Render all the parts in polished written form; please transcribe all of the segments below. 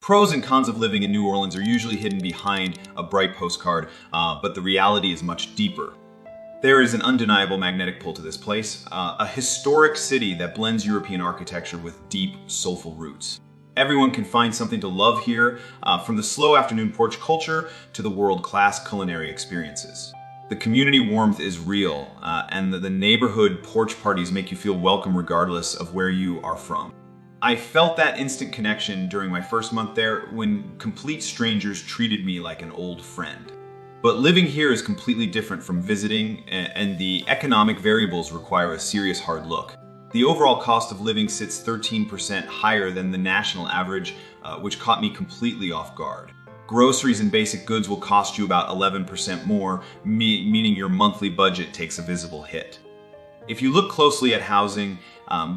Pros and cons of living in New Orleans are usually hidden behind a bright postcard, but the reality is much deeper. There is an undeniable magnetic pull to this place, a historic city that blends European architecture with deep, soulful roots. Everyone can find something to love here, from the slow afternoon porch culture to the world-class culinary experiences. The community warmth is real, and the neighborhood porch parties make you feel welcome regardless of where you are from. I felt that instant connection during my first month there when complete strangers treated me like an old friend. But living here is completely different from visiting, and the economic variables require a serious hard look. The overall cost of living sits 13% higher than the national average, which caught me completely off guard. Groceries and basic goods will cost you about 11% more, meaning your monthly budget takes a visible hit. If you look closely at housing,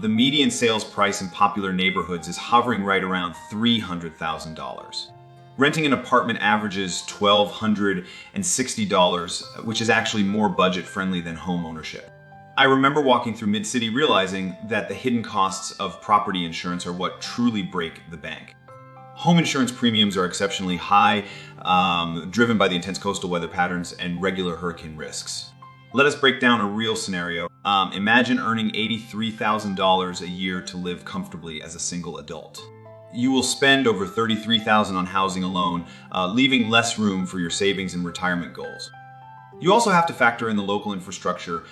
the median sales price in popular neighborhoods is hovering right around $300,000. Renting an apartment averages $1,260, which is actually more budget-friendly than home ownership. I remember walking through Mid-City realizing that the hidden costs of property insurance are what truly break the bank. Home insurance premiums are exceptionally high, driven by the intense coastal weather patterns and regular hurricane risks. Let us break down a real scenario. Imagine earning $83,000 a year to live comfortably as a single adult. You will spend over $33,000 on housing alone, leaving less room for your savings and retirement goals. You also have to factor in the local infrastructure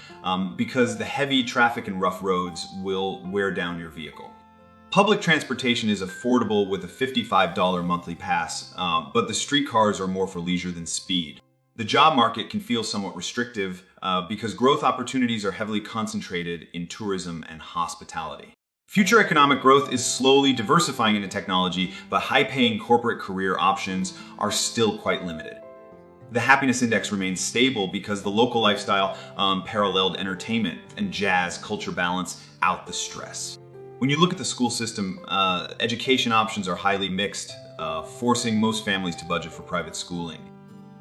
because the heavy traffic and rough roads will wear down your vehicle. Public transportation is affordable with a $55 monthly pass, but the streetcars are more for leisure than speed. The job market can feel somewhat restrictive because growth opportunities are heavily concentrated in tourism and hospitality. Future economic growth is slowly diversifying into technology, but high-paying corporate career options are still quite limited. The happiness index remains stable because the local lifestyle paralleled entertainment and jazz culture balance out the stress. When you look at the school system, education options are highly mixed, forcing most families to budget for private schooling.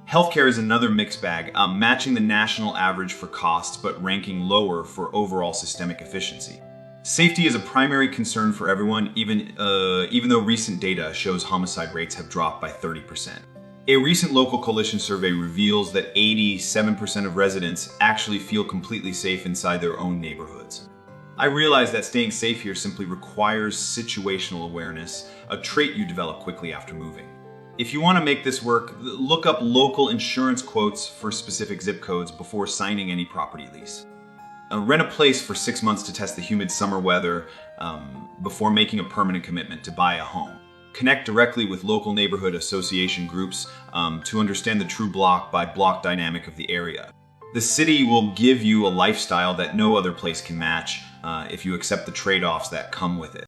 Healthcare is another mixed bag, matching the national average for costs but ranking lower for overall systemic efficiency. Safety is a primary concern for everyone, even though recent data shows homicide rates have dropped by 30%. A recent local coalition survey reveals that 87% of residents actually feel completely safe inside their own neighborhoods. I realize that staying safe here simply requires situational awareness, a trait you develop quickly after moving. If you want to make this work, look up local insurance quotes for specific zip codes before signing any property lease. Rent a place for 6 months to test the humid summer weather before making a permanent commitment to buy a home. Connect directly with local neighborhood association groups to understand the true block-by-block dynamic of the area. The city will give you a lifestyle that no other place can match if you accept the trade-offs that come with it.